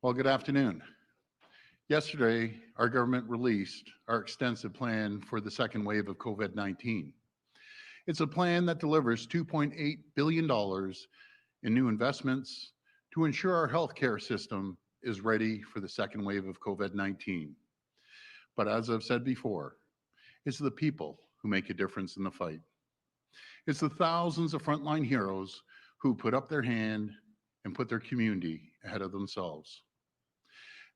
Well, good afternoon. Yesterday, our government released our extensive plan for the second wave of COVID 19. It's a plan that delivers $2.8 billion in new investments to ensure our healthcare system is ready for the second wave of COVID 19. But as I've said before, it's the people who make a difference in the fight. It's the thousands of frontline heroes who put up their hand and put their community ahead of themselves.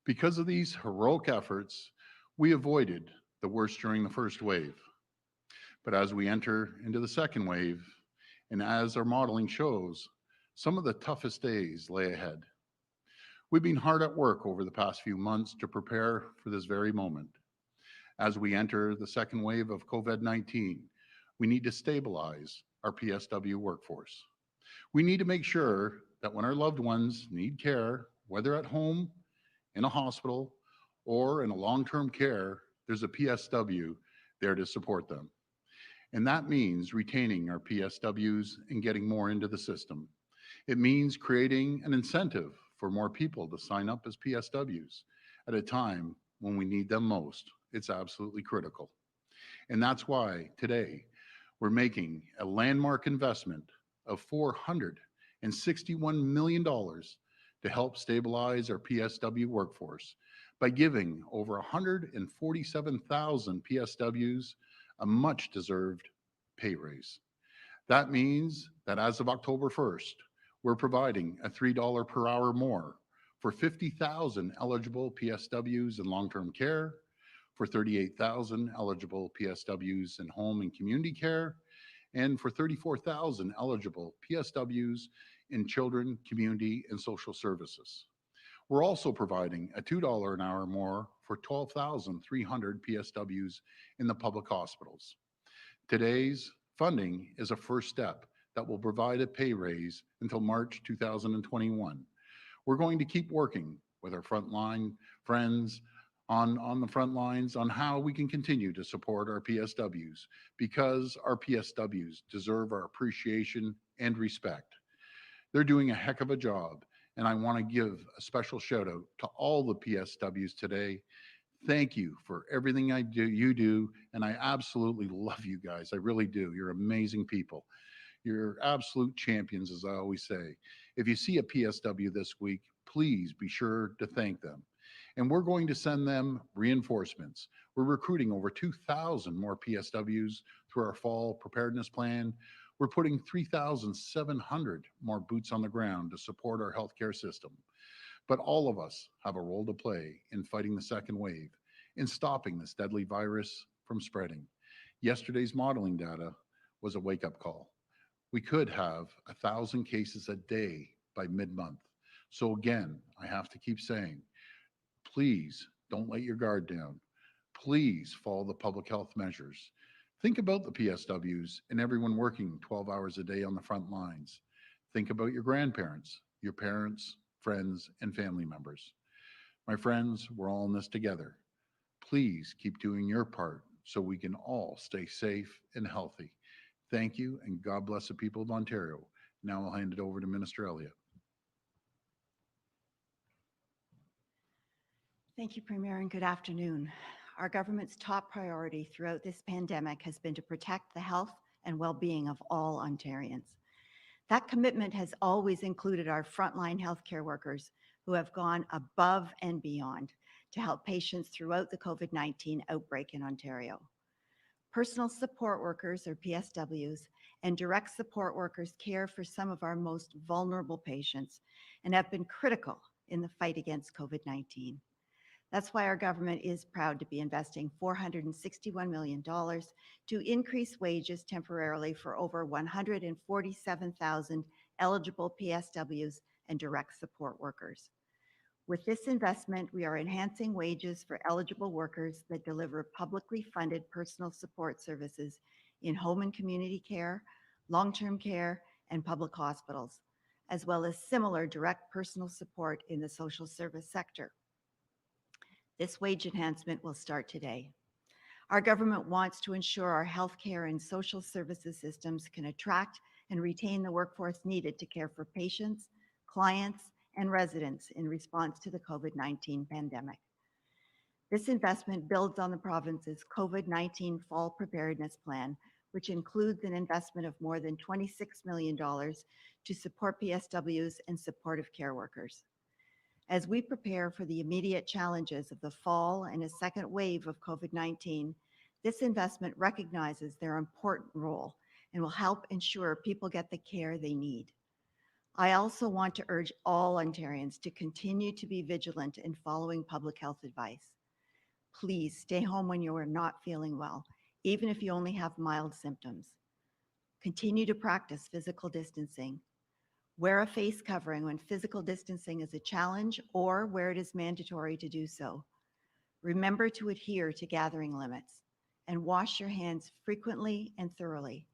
Because of these heroic efforts, we avoided the worst during the first wave. But as we enter into the second wave, and as our modeling shows, some of the toughest days lay ahead. We've been hard at work over the past few months to prepare for this very moment. As we enter the second wave of COVID 19, we need to stabilize our PSW workforce. We need to make sure that when our loved ones need care, whether at home, in a hospital, or in a long term care, there's a PSW there to support them. And that means retaining our PSWs and getting more into the system. It means creating an incentive for more people to sign up as PSWs at a time when we need them most. It's absolutely critical. And that's why today we're making a landmark investment of $461 million to help stabilize our PSW workforce by giving over 147,000 PSWs a much deserved pay raise. That means that as of October 1st, we're providing a $3 per hour more for 50,000 eligible PSWs in long term care, for 38,000 eligible PSWs in home and community care, and for 34,000 eligible PSWs in children, community, and social services. We're also providing a $2 an hour more for 12,300 PSWs in the public hospitals. Today's funding is a first step that will provide a pay raise until March 2021. We're going to keep working with our frontline friends on the front lines on how we can continue to support our PSWs because our PSWs deserve our appreciation and respect. They're doing a heck of a job, and I want to give a special shout out to all the PSWs today. Thank you for everything you do, and I absolutely love you guys. I really do. You're amazing people. You're absolute champions, as I always say. If you see a PSW this week, please be sure to thank them. And we're going to send them reinforcements. We're recruiting over 2,000 more PSWs through our fall preparedness plan. We're putting 3,700 more boots on the ground to support our healthcare system. But all of us have a role to play in fighting the second wave, in stopping this deadly virus from spreading. Yesterday's modeling data was a wake up call. We could have 1,000 cases a day by mid month. So, again, I have to keep saying, please don't let your guard down. Please follow the public health measures. Think about the PSWs and everyone working 12 hours a day on the front lines. Think about your grandparents, your parents, friends, and family members. My friends, we're all in this together. Please keep doing your part so we can all stay safe and healthy. Thank you, and God bless the people of Ontario. Now I'll hand it over to Minister Elliott. Thank you, Premier, and good afternoon. Our government's top priority throughout this pandemic has been to protect the health and well-being of all Ontarians. That commitment has always included our frontline healthcare workers who have gone above and beyond to help patients throughout the COVID-19 outbreak in Ontario. Personal support workers, or PSWs, and direct support workers care for some of our most vulnerable patients and have been critical in the fight against COVID-19. That's why our government is proud to be investing $461 million to increase wages temporarily for over 147,000 eligible PSWs and direct support workers. With this investment, we are enhancing wages for eligible workers that deliver publicly funded personal support services in home and community care, long-term care, and public hospitals, as well as similar direct personal support in the social service sector. This wage enhancement will start today. Our government wants to ensure our healthcare and social services systems can attract and retain the workforce needed to care for patients, clients, and residents in response to the COVID-19 pandemic. This investment builds on the province's COVID-19 Fall Preparedness Plan, which includes an investment of more than $26 million to support PSWs and supportive care workers. As we prepare for the immediate challenges of the fall and a second wave of COVID-19, this investment recognizes their important role and will help ensure people get the care they need. I also want to urge all Ontarians to continue to be vigilant in following public health advice. Please stay home when you are not feeling well, even if you only have mild symptoms. Continue to practice physical distancing. Wear a face covering when physical distancing is a challenge or where it is mandatory to do so. Remember to adhere to gathering limits and wash your hands frequently and thoroughly.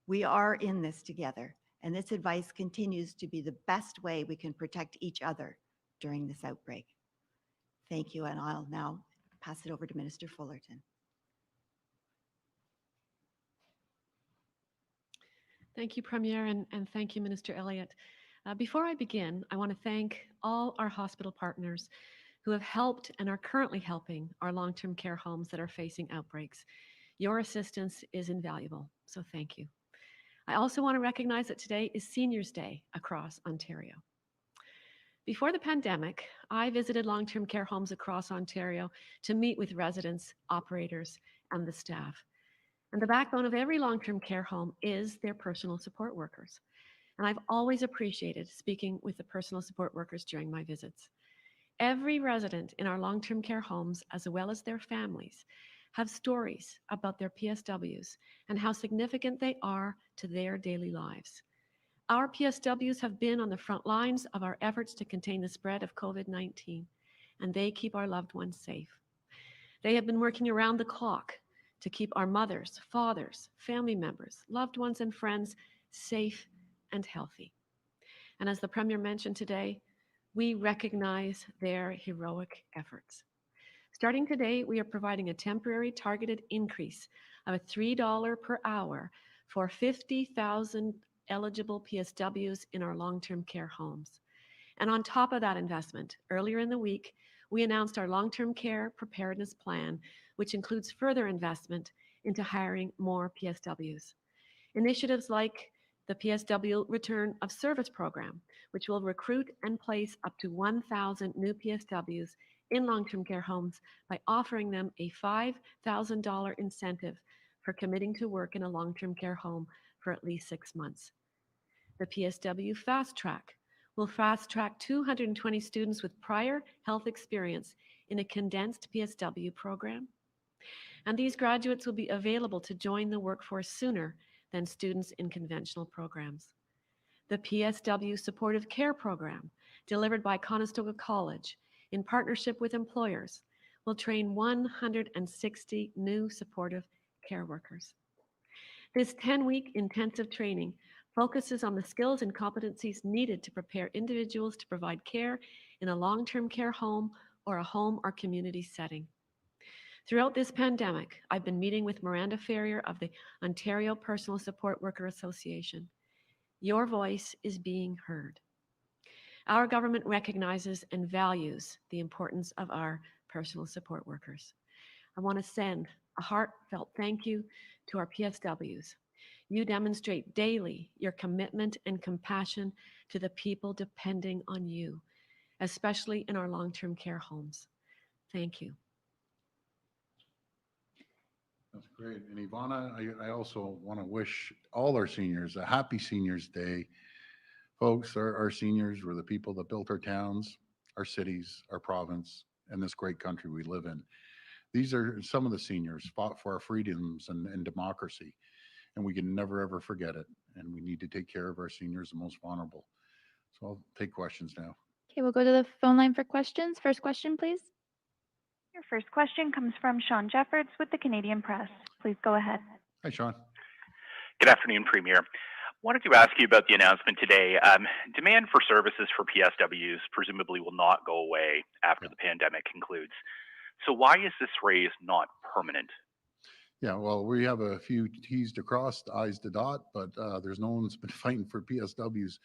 We are in this together, and this advice continues to be the best way we can protect each other during this outbreak. Thank you, and I'll now pass it over to Minister Fullerton. Thank you, Premier, and thank you, Minister Elliott. Before I begin, I want to thank all our hospital partners who have helped and are currently helping our long-term care homes that are facing outbreaks. Your assistance is invaluable, so thank you. I also want to recognize that today is Seniors' Day across Ontario. Before the pandemic, I visited long-term care homes across Ontario to meet with residents, operators, and the staff. And the backbone of every long-term care home is their personal support workers. And I've always appreciated speaking with the personal support workers during my visits. Every resident in our long-term care homes, as well as their families, have stories about their PSWs and how significant they are to their daily lives. Our PSWs have been on the front lines of our efforts to contain the spread of COVID-19, and they keep our loved ones safe. They have been working around the clock to keep our mothers, fathers, family members, loved ones, and friends safe and healthy. And as the Premier mentioned today, we recognize their heroic efforts. Starting today, we are providing a temporary targeted increase of $3 per hour for 50,000 eligible PSWs in our long-term care homes. And on top of that investment, earlier in the week, we announced our long-term care preparedness plan, which includes further investment into hiring more PSWs. Initiatives like the PSW Return of Service Program, which will recruit and place up to 1,000 new PSWs in long-term care homes by offering them a $5,000 incentive for committing to work in a long-term care home for at least 6 months. The PSW Fast Track will fast track 220 students with prior health experience in a condensed PSW program. And these graduates will be available to join the workforce sooner than students in conventional programs. The PSW Supportive Care Program, delivered by Conestoga College in partnership with employers, will train 160 new supportive care workers. This 10-week intensive training focuses on the skills and competencies needed to prepare individuals to provide care in a long-term care home or a home or community setting. Throughout this pandemic, I've been meeting with Miranda Ferrier of the Ontario Personal Support Worker Association. Your voice is being heard. Our government recognizes and values the importance of our personal support workers. I want to send a heartfelt thank you to our PSWs. You demonstrate daily your commitment and compassion to the people depending on you, especially in our long-term care homes. Thank you. That's great. And Ivana, I also want to wish all our seniors a happy Seniors Day. Folks, our seniors were the people that built our towns, our cities, our province, and this great country we live in. These are some of the seniors fought for our freedoms and democracy, and we can never, ever forget it. And we need to take care of our seniors, the most vulnerable. So I'll take questions now. Okay, we'll go to the phone line for questions. First question, please. Your first question comes from Sean Jeffords with the Canadian Press. Please go ahead. Hi, Sean. Good afternoon, Premier. Wanted to ask you about the announcement today. Demand for services for PSWs presumably will not go away after the pandemic concludes. So why is this raise not permanent? Yeah, well, we have a few T's to cross, the I's to dot, but there's no one's been fighting for PSWs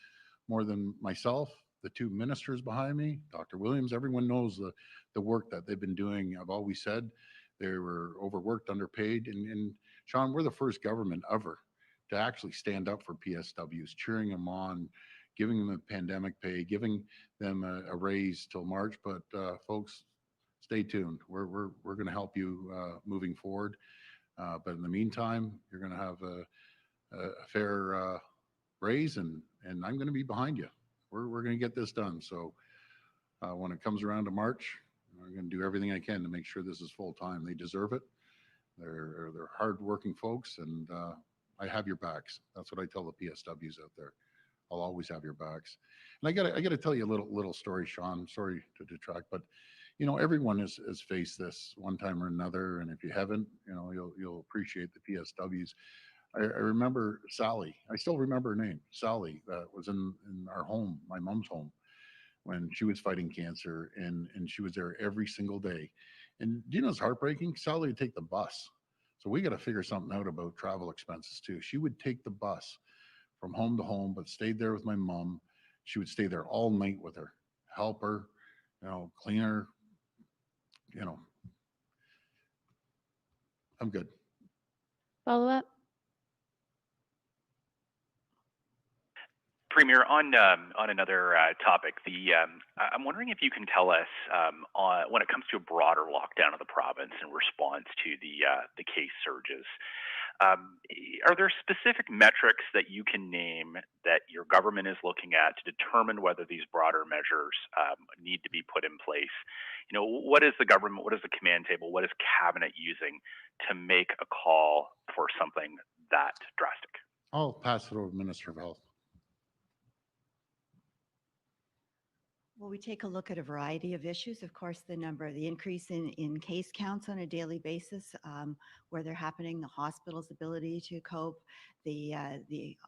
more than myself the two ministers behind me, Dr. Williams, everyone knows the work that they've been doing. I've always said they were overworked, underpaid. And Sean, we're the first government ever to actually stand up for PSWs, cheering them on, giving them a pandemic pay, giving them a raise till March. But folks, stay tuned. We're going to help you moving forward. But in the meantime, you're going to have a fair raise, and I'm going to be behind you. We're going to get this done. So when it comes around to March, I'm going to do everything I can to make sure this is full time. They deserve it. They're hardworking folks, and I have your backs. That's what I tell the PSWs out there. I'll always have your backs. And I got to tell you a little story, Sean. Sorry to detract, but you know, everyone has faced this one time or another, and if you haven't, you know, you'll appreciate the PSWs. I remember Sally. I still remember her name, Sally. That was in our home, my mom's home, when she was fighting cancer, and she was there every single day. And do you know it's heartbreaking? Sally would take the bus. So we got to figure something out about travel expenses too. She would take the bus from home to home, but stayed there with my mom. She would stay there all night with her, help her, you know, clean her. You know, I'm good. Follow up? Premier, on another topic, I'm wondering if you can tell us when it comes to a broader lockdown of the province in response to the case surges, are there specific metrics that you can name that your government is looking at to determine whether these broader measures need to be put in place? You know, what is the government, what is the command table, what is cabinet using to make a call for something that drastic? I'll pass it over to Minister of Health. Well, we take a look at a variety of issues. Of course, the increase in case counts on a daily basis, where they're happening, the hospital's ability to cope, the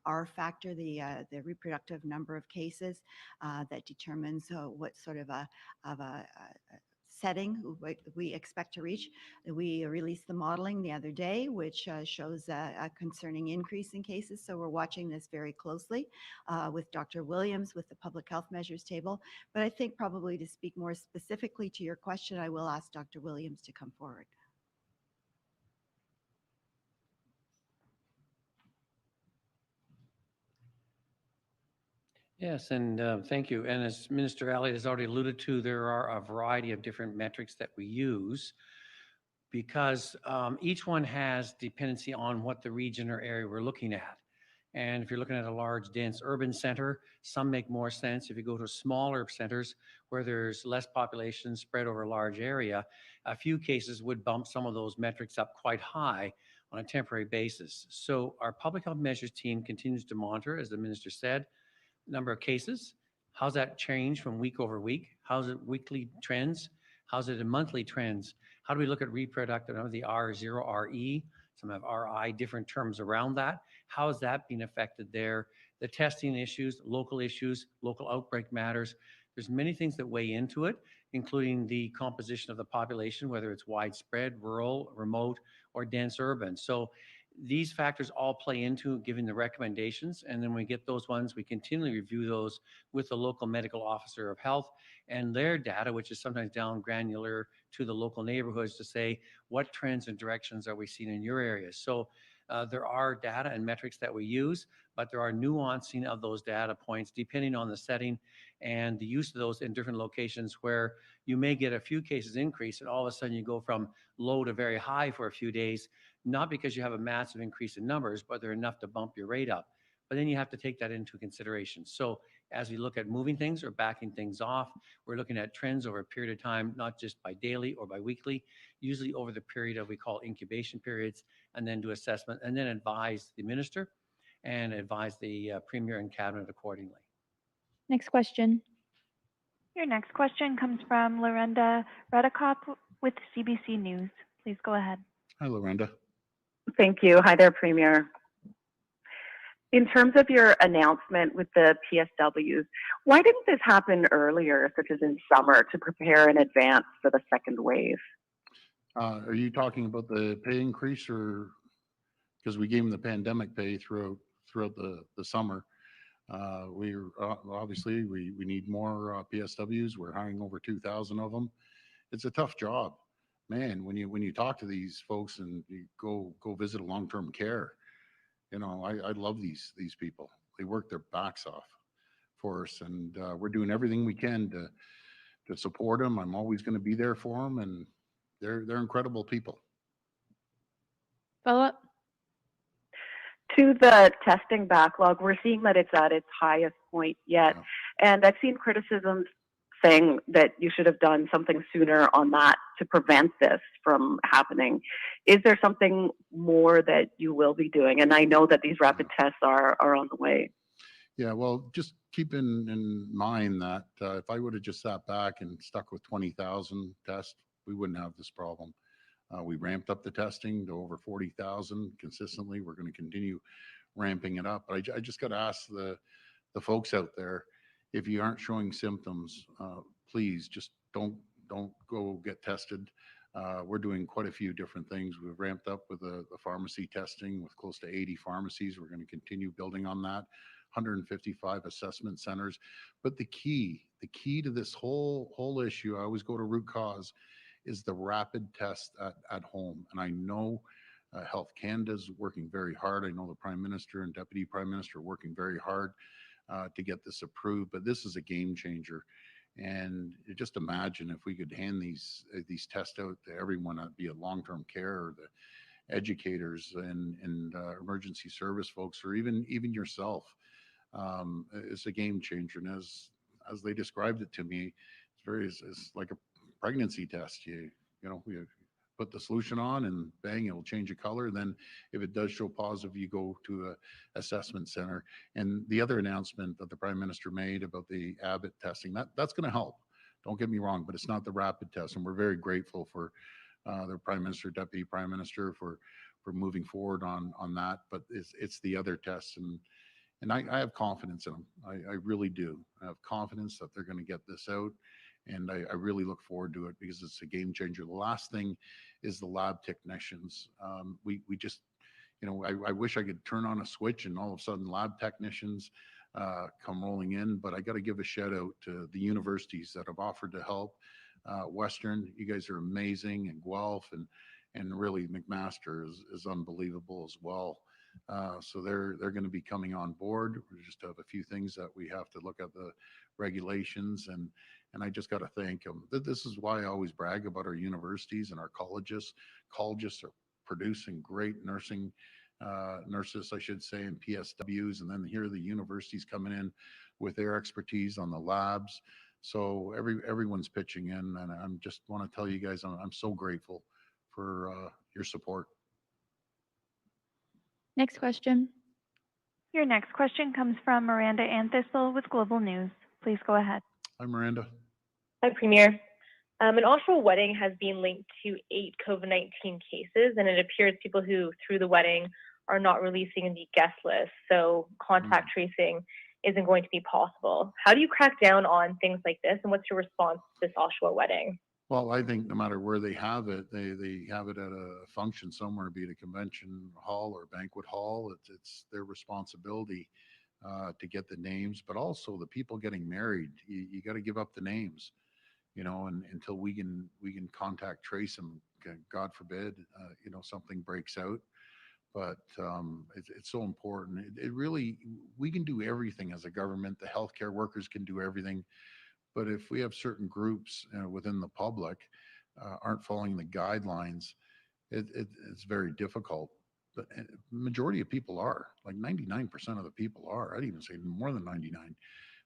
R factor, the reproductive number of cases that determines what sort of a setting we expect to reach. We released the modeling the other day, which shows a concerning increase in cases. So we're watching this very closely with Dr. Williams with the public health measures table. But I think probably to speak more specifically to your question, I will ask Dr. Williams to come forward. Yes, and thank you. And as Minister Elliott has already alluded to, there are a variety of different metrics that we use because each one has dependency on what the region or area we're looking at. And if you're looking at a large, dense urban center, some make more sense. If you go to smaller centers where there's less population spread over a large area, a few cases would bump some of those metrics up quite high on a temporary basis. So our public health measures team continues to monitor, as the minister said, number of cases. How's that change from week over week? How's it weekly trends? How's it in monthly trends? How do we look at reproductive, the R0, RE? Some have RI, different terms around that. How is that being affected there? The testing issues, local outbreak matters. There's many things that weigh into it, including the composition of the population, whether it's widespread, rural, remote, or dense urban. So these factors all play into giving the recommendations. And then when we get those ones, we continually review those with the local medical officer of health and their data, which is sometimes down granular to the local neighborhoods to say, what trends and directions are we seeing in your area? So there are data and metrics that we use, but there are nuancing of those data points depending on the setting and the use of those in different locations where you may get a few cases increase and all of a sudden you go from low to very high for a few days, not because you have a massive increase in numbers, but they're enough to bump your rate up. But then you have to take that into consideration. So as we look at moving things or backing things off, we're looking at trends over a period of time, not just by daily or by weekly, usually over the period of we call incubation periods, and then do assessment and then advise the minister and advise the premier and cabinet accordingly. Next question. Your next question comes from Lorenda Redekop with CBC News. Please go ahead. Hi, Lorenda. Thank you. Hi there, Premier. In terms of your announcement with the PSWs, why didn't this happen earlier, such as in summer, to prepare in advance for the second wave? Are you talking about the pay increase, or because we gave them the pandemic pay throughout the summer? Obviously, we need more PSWs. We're hiring over 2,000 of them. It's a tough job, man. When you talk to these folks and you go visit a long-term care, I love these people. They work their backs off for us, and we're doing everything we can to support them. I'm always going to be there for them, and they're incredible people. Follow up? To the testing backlog, we're seeing that it's at its highest point yet. Yeah. And I've seen criticisms saying that you should have done something sooner on that to prevent this from happening. Is there something more that you will be doing? And I know that these rapid tests are on the way. Yeah, well, just keep in mind that if I would have just sat back and stuck with 20,000 tests, we wouldn't have this problem. We ramped up the testing to over 40,000 consistently. We're going to continue ramping it up. But I just got to ask the folks out there, if you aren't showing symptoms, please just don't go get tested. We're doing quite a few different things. We've ramped up with the pharmacy testing with close to 80 pharmacies. We're going to continue building on that. 155 assessment centers. But the key to this whole issue, I always go to root cause, is the rapid test at home. And I know Health Canada is working very hard. I know the Prime Minister and Deputy Prime Minister are working very hard to get this approved. But this is a game changer. And just imagine if we could hand these tests out to everyone, be it long-term care or the educators and emergency service folks, or even yourself. It's a game changer. And as they described it to me, it's like a pregnancy test. You put the solution on and bang, it'll change the color. Then if it does show positive, you go to a assessment center. And the other announcement that the Prime Minister made about the Abbott testing, that's going to help. Don't get me wrong, but it's not the rapid test. And we're very grateful for the Prime Minister, Deputy Prime Minister for moving forward on that. But it's the other tests. And I have confidence in them. I really do. I have confidence that they're going to get this out. And I really look forward to it because it's a game changer. The last thing is the lab technicians. We just, I wish I could turn on a switch and all of a sudden lab technicians come rolling in. But I got to give a shout out to the universities that have offered to help. Western, you guys are amazing, and Guelph and really McMaster is unbelievable as well. So they're going to be coming on board. We just have a few things that we have to look at the regulations, and I just got to thank them. This is why I always brag about our universities and our colleges. Colleges are producing great nurses, I should say, and PSWs, and then here are the universities coming in with their expertise on the labs. So everyone's pitching in, and I just want to tell you guys I'm so grateful for your support. Next question. Your next question comes from Miranda Anthistle with Global News. Please go ahead. Hi, Miranda. Hi, Premier. An Oshawa wedding has been linked to 8 COVID-19 cases, and it appears people who threw the wedding are not releasing the guest list, so contact tracing isn't going to be possible. How do you crack down on things like this, and what's your response to this Oshawa wedding? Well, I think no matter where they have it, they have it at a function somewhere, be it a convention hall or banquet hall. It's their responsibility to get the names, but also the people getting married. You got to give up the names, and until we can contact trace them. God forbid, something breaks out. But it's so important. It really, we can do everything as a government. The healthcare workers can do everything. But if we have certain groups within the public aren't following the guidelines, it's very difficult. But majority of people are, like 99% of the people are. I'd even say more than 99.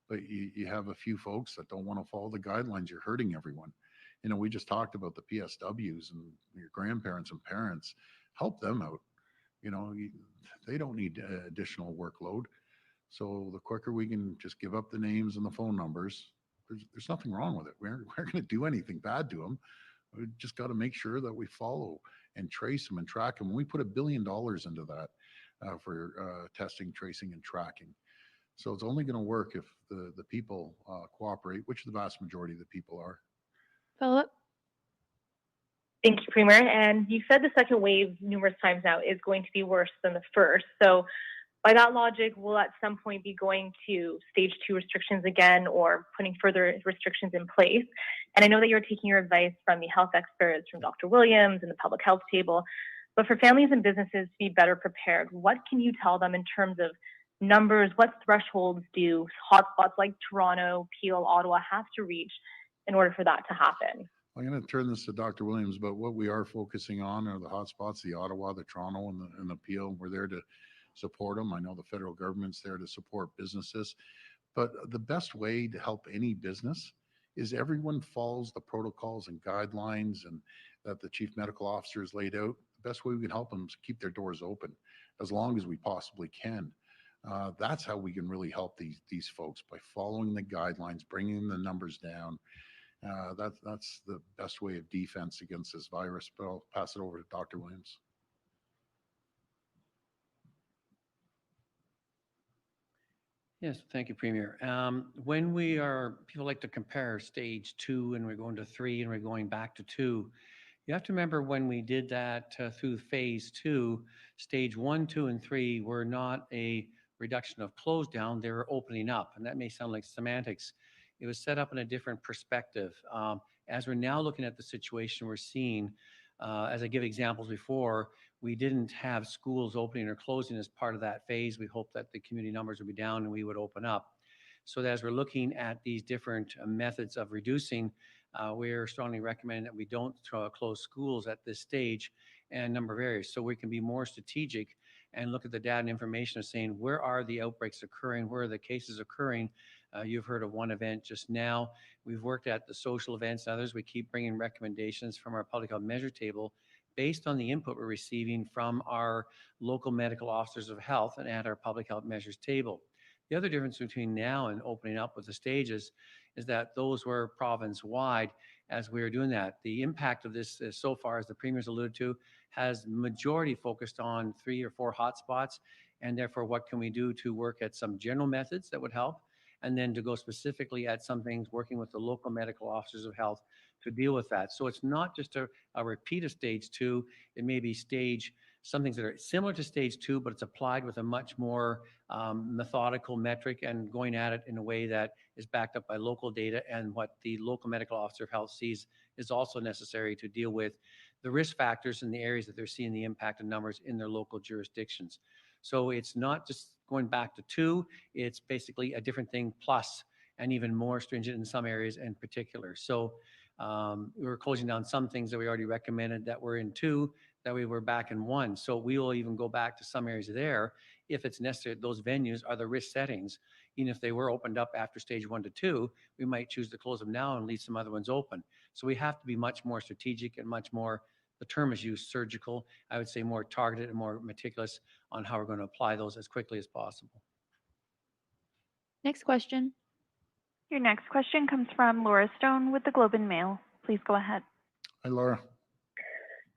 But you have a few folks that don't want to follow the guidelines. You're hurting everyone. We just talked about the PSWs and your grandparents and parents. Help them out. They don't need additional workload. So the quicker we can just give up the names and the phone numbers, there's nothing wrong with it. We're going to do anything bad to them. We just got to make sure that we follow and trace them and track them. We put $1 billion into that for testing, tracing, and tracking. So it's only going to work if the people cooperate, which the vast majority of the people are. Follow up. Thank you, Premier. And you said the second wave numerous times now is going to be worse than the first. So By that logic, we'll at some point be going to stage 2 restrictions again or putting further restrictions in place. And I know that you're taking your advice from the health experts, from Dr. Williams and the public health table. But for families and businesses to be better prepared, what can you tell them in terms of numbers? What thresholds do hotspots like Toronto, Peel, Ottawa have to reach in order for that to happen? I'm going to turn this to Dr. Williams, but what we are focusing on are the hotspots, the Ottawa, the Toronto, and the Peel. We're there to support them. I know the federal government's there to support businesses, but the best way to help any business is everyone follows the protocols and guidelines and that the chief medical officer has laid out. The best way we can help them is keep their doors open as long as we possibly can. That's how we can really help these folks, by following the guidelines, bringing the numbers down. That's the best way of defense against this virus. But I'll pass it over to Dr. Williams. Yes, thank you, Premier. When people like to compare stage 2 and we're going to 3 and we're going back to 2. You have to remember when we did that through phase 2, stage 1, 2, and 3 were not a reduction of close down, they were opening up. And that may sound like semantics. It was set up in a different perspective. As we're now looking at the situation we're seeing, as I give examples before, we didn't have schools opening or closing as part of that phase. We hoped that the community numbers would be down and we would open up. So that as we're looking at these different methods of reducing, we're strongly recommending that we don't close schools at this stage and a number of areas. So we can be more strategic and look at the data and information of saying, where are the outbreaks occurring? Where are the cases occurring? You've heard of one event just now. We've worked at the social events and others. We keep bringing recommendations from our public health measure table based on the input we're receiving from our local medical officers of health and at our public health measures table. The other difference between now and opening up with the stages is that those were province-wide as we were doing that. The impact of this so far, as the Premier's alluded to, has majority focused on 3 or 4 hotspots, and therefore what can we do to work at some general methods that would help, and then to go specifically at some things working with the local medical officers of health to deal with that. So it's not just a repeat of stage 2, it may be some things that are similar to stage 2, but it's applied with a much more methodical metric and going at it in a way that is backed up by local data, and what the local medical officer of health sees is also necessary to deal with the risk factors in the areas that they're seeing the impact of numbers in their local jurisdictions. So it's not just going back to 2, it's basically a different thing plus, and even more stringent in some areas in particular. So we're closing down some things that we already recommended that were in 2, that we were back in 1. So we will even go back to some areas there if it's necessary. Those venues are the risk settings. Even if they were opened up after stage 1 to 2, we might choose to close them now and leave some other ones open. So we have to be much more strategic and much more, the term is used, surgical. I would say more targeted and more meticulous on how we're going to apply those as quickly as possible. Next question. Your next question comes from Laura Stone with the Globe and Mail. Please go ahead. Hi, Laura.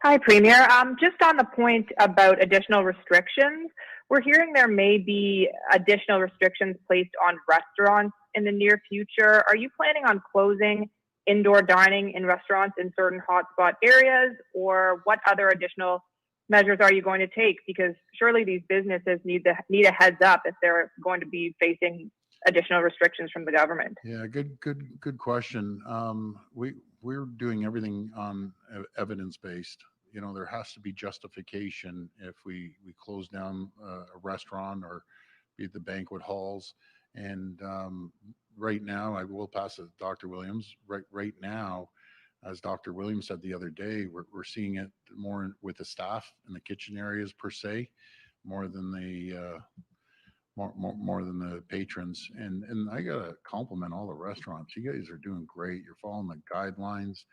Hi, Premier. Just on the point about additional restrictions, we're hearing there may be additional restrictions placed on restaurants in the near future. Are you planning on closing indoor dining in restaurants in certain hotspot areas, or what other additional measures are you going to take? Because surely these businesses need a heads up if they're going to be facing additional restrictions from the government. Yeah, good question. We're doing everything on evidence-based. You know, there has to be justification if we close down a restaurant or be it the banquet halls. And right now, I will pass it to Dr. Williams. Right now, as Dr. Williams said the other day, we're seeing it more with the staff in the kitchen areas per se, more than the patrons. And I gotta compliment all the restaurants. You guys are doing great. You're following the guidelines.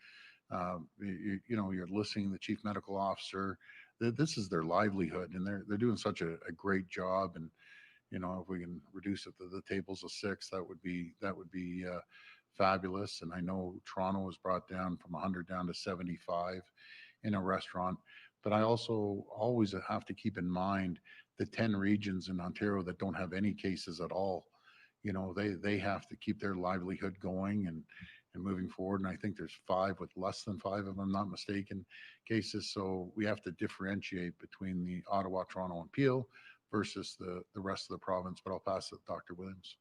You're listening to the chief medical officer. This is their livelihood, and they're doing such a great job. And if we can reduce it to the tables of 6, that would be fabulous. And I know Toronto was brought down from 100 down to 75 in a restaurant. But I also always have to keep in mind the 10 regions in Ontario that don't have any cases at all. They have to keep their livelihood going and moving forward. And I think there's 5 with less than 5, if I'm not mistaken, cases. So we have to differentiate between the Ottawa, Toronto, and Peel. versus the rest of the province. But I'll pass it to Dr. Williams.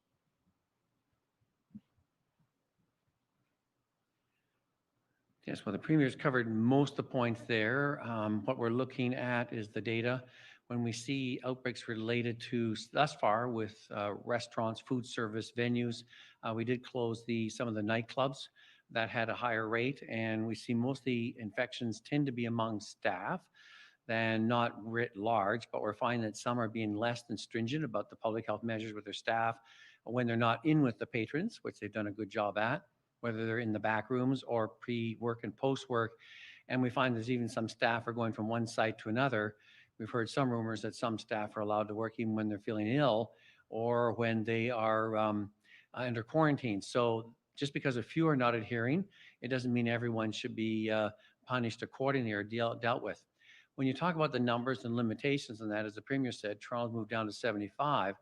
Yes, well, the Premier's covered most of the points there. What we're looking at is the data. When we see outbreaks related to, thus far, with restaurants, food service, venues, we did close some of the nightclubs that had a higher rate, and we see most of the infections tend to be among staff than not writ large, but we're finding that some are being less than stringent about the public health measures with their staff when they're not in with the patrons, which they've done a good job at, whether they're in the back rooms or pre-work and post-work. And we find there's even some staff are going from one site to another. We've heard some rumors that some staff are allowed to work even when they're feeling ill or when they are under quarantine. So just because a few are not adhering, it doesn't mean everyone should be punished accordingly or dealt with. When you talk about the numbers and limitations on that, as the Premier said, Toronto's moved down to 75.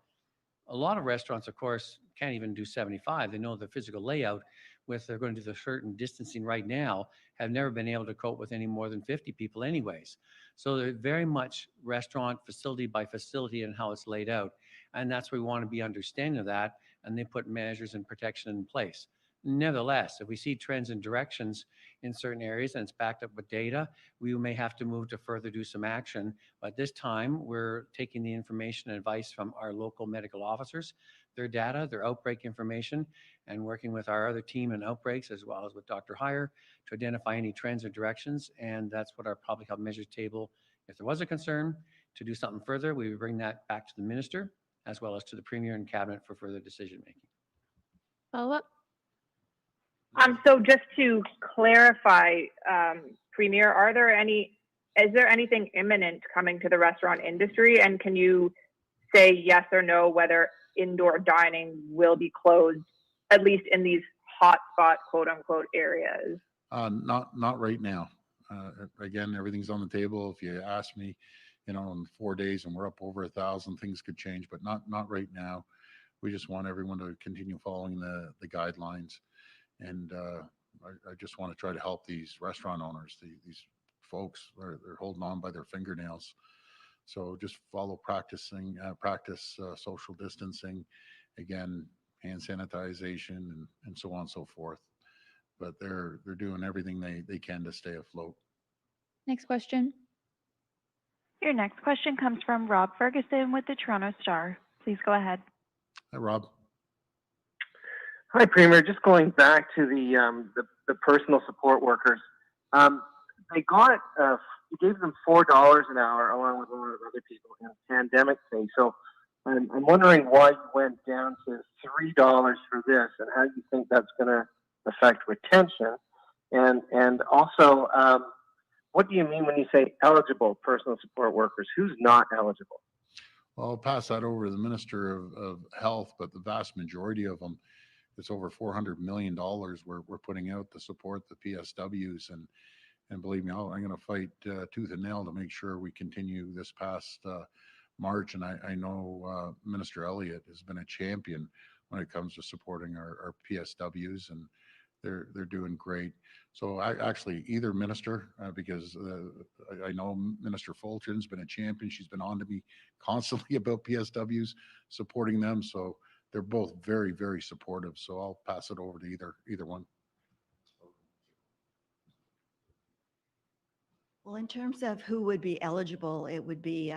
A lot of restaurants, of course, can't even do 75. They know the physical layout with they're going to do the certain distancing right now, have never been able to cope with any more than 50 people anyways. So they're very much restaurant facility by facility and how it's laid out. And that's where we want to be understanding of that. And they put measures and protection in place. Nevertheless, if we see trends and directions in certain areas and it's backed up with data, we may have to move to further do some action. But this time, we're taking the information and advice from our local medical officers, their data, their outbreak information, and working with our other team in outbreaks as well as with Dr. Heyer to identify any trends or directions. And that's what our public health measures table, if there was a concern to do something further, we would bring that back to the minister as well as to the Premier and Cabinet for further decision making. Follow up? So just to clarify, Premier, is there anything imminent coming to the restaurant industry? And can you say yes or no whether indoor dining will be closed, at least in these hotspot, quote unquote, areas? Not right now. Again, everything's on the table. If you ask me, in 4 days and we're up over 1,000, things could change, but not right now. We just want everyone to continue following the guidelines. And I just want to try to help these restaurant owners. These folks, they're holding on by their fingernails. So just practice social distancing, again, hand sanitization and so on and so forth. But they're doing everything they can to stay afloat. Next question. Your next question comes from Rob Ferguson with the Toronto Star. Please go ahead. Hi, Rob. Hi, Premier. Just going back to the personal support workers, they got you gave them $4 an hour along with a lot of other people in pandemic pay. So I'm wondering why you went down to $3 for this, and how you think that's going to affect retention, and also what do you mean when you say eligible personal support workers? Who's not eligible? Well, I'll pass that over to the Minister of Health, but the vast majority of them, it's over $400 million we're putting out to support the PSWs. And believe me, I'm going to fight tooth and nail to make sure we continue this past March. And I know Minister Elliott has been a champion when it comes to supporting our PSWs, and they're doing great. So actually either minister, because I know Minister Fullerton's been a champion. She's been on to me constantly about PSWs, supporting them. So they're both very, very supportive. So I'll pass it over to either one. Well, in terms of who would be eligible, it would be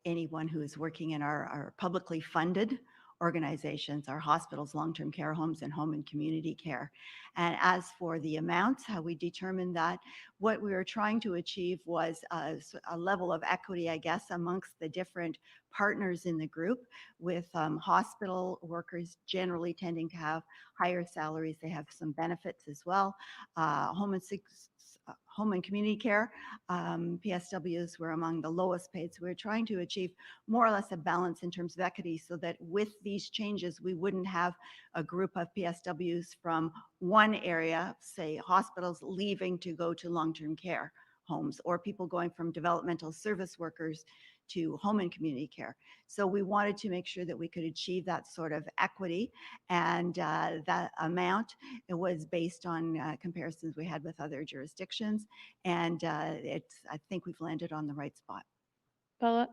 anyone who is working in our publicly funded organizations, our hospitals, long-term care homes, and home and community care. And as for the amounts, how we determined that, what we were trying to achieve was a level of equity, I guess, amongst the different partners in the group, with hospital workers generally tending to have higher salaries. They have some benefits as well. Home and community care, PSWs were among the lowest paid. So we were trying to achieve more or less a balance in terms of equity, so that with these changes, we wouldn't have a group of PSWs from one area, say hospitals, leaving to go to long-term care homes, or people going from developmental service workers to home and community care. So we wanted to make sure that we could achieve that sort of equity, and that amount, it was based on comparisons we had with other jurisdictions, and I think we've landed on the right spot. Follow up?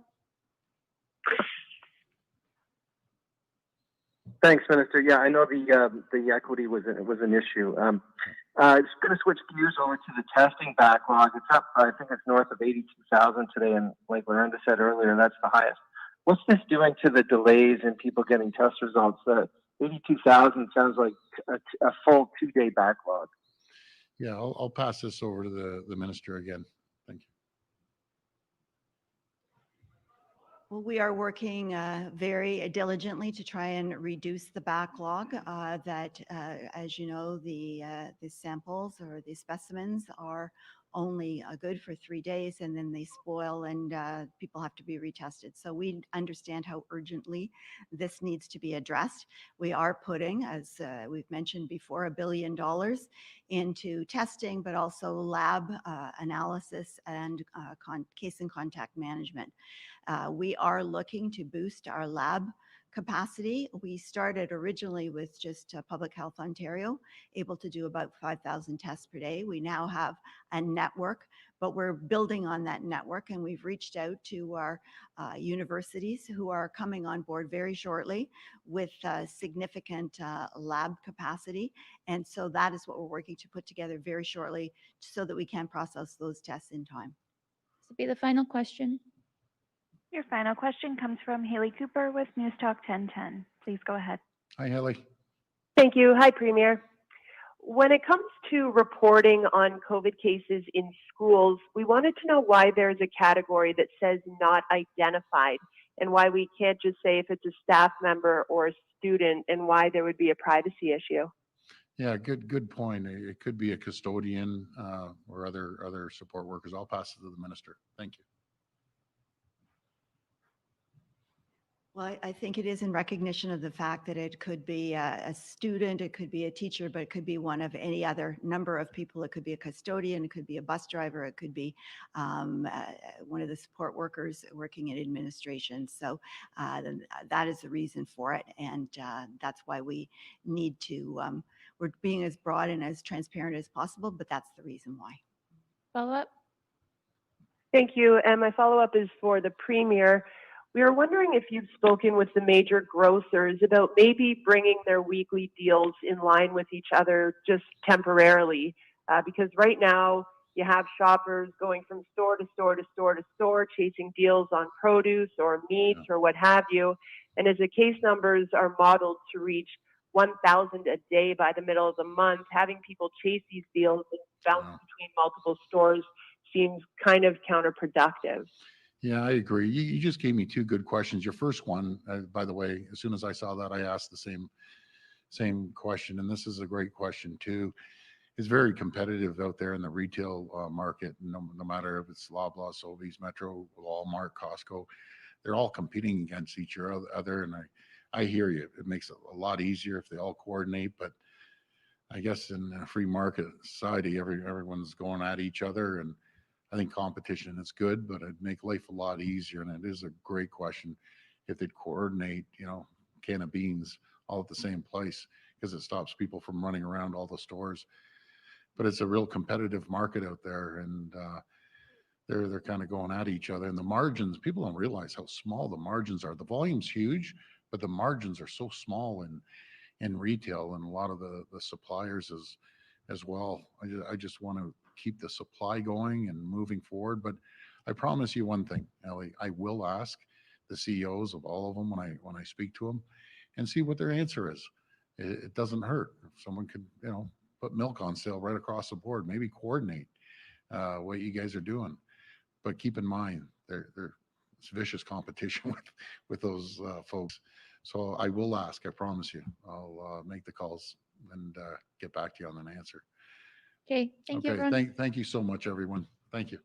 Thanks, Minister. Yeah, I know the equity was an issue. Just going to switch gears over to the testing backlog. It's up, I think it's north of 82,000 today, and like Miranda said earlier, that's the highest. What's this doing to the delays in people getting test results? 82,000 sounds like a full 2-day backlog. Yeah, I'll pass this over to the minister again. Thank you. Well, we are working very diligently to try and reduce the backlog that, as you know, the samples or the specimens are only good for 3 days and then they spoil and people have to be retested. So we understand how urgently this needs to be addressed. We are putting, as we've mentioned before, $1 billion into testing, but also lab analysis and case and contact management. We are looking to boost our lab capacity. We started originally with just Public Health Ontario, able to do about 5,000 tests per day. We now have a network, but we're building on that network, and we've reached out to our universities who are coming on board very shortly with significant lab capacity. And so that is what we're working to put together very shortly so that we can process those tests in time. This will be the final question. Your final question comes from Haley Cooper with News Talk 1010. Please go ahead. Hi, Haley. Thank you. Hi, Premier. When it comes to reporting on COVID cases in schools, we wanted to know why there's a category that says not identified and why we can't just say if it's a staff member or a student and why there would be a privacy issue. Yeah, good point. It could be a custodian or other support workers. I'll pass it to the minister. Thank you. Well, I think it is in recognition of the fact that it could be a student, it could be a teacher, but it could be one of any other number of people. It could be a custodian, it could be a bus driver, it could be one of the support workers working in administration. So that is the reason for it. And that's why we need to, we're being as broad and as transparent as possible, but that's the reason why. Follow up? Thank you. And my follow-up is for the Premier. We were wondering if you've spoken with the major grocers about maybe bringing their weekly deals in line with each other just temporarily, because right now you have shoppers going from store to store to store to store, chasing deals on produce or meat or what have you. And as the case numbers are modeled to reach 1,000 a day by the middle of the month, having people chase these deals and bounce between multiple stores seems kind of counterproductive. Yeah, I agree. You just gave me two good questions. Your first one, by the way, as soon as I saw that, I asked the same question, and this is a great question too. It's very competitive out there in the retail market. No matter if it's Loblaw, Sobeys, Metro, Walmart, Costco, they're all competing against each other. And I hear you. It makes it a lot easier if they all coordinate. But I guess in a free market society, everyone's going at each other, and I think competition is good, but it'd make life a lot easier. And it is a great question if they'd coordinate, can of beans all at the same place, because it stops people from running around all the stores. But it's a real competitive market out there, and they're kind of going at each other. And the margins, people don't realize how small the margins are. The volume's huge, but the margins are so small in retail, and a lot of the suppliers as well. I just want to keep the supply going and moving forward. But I promise you one thing, Ellie, I will ask the CEOs of all of them when I speak to them and see what their answer is. It doesn't hurt. If someone could, put milk on sale right across the board, maybe coordinate what you guys are doing. But keep in mind, it's vicious competition with those folks. So I will ask, I promise you. I'll make the calls and get back to you on an answer. Okay, thank you, everyone. Thank you so much, everyone. Thank you.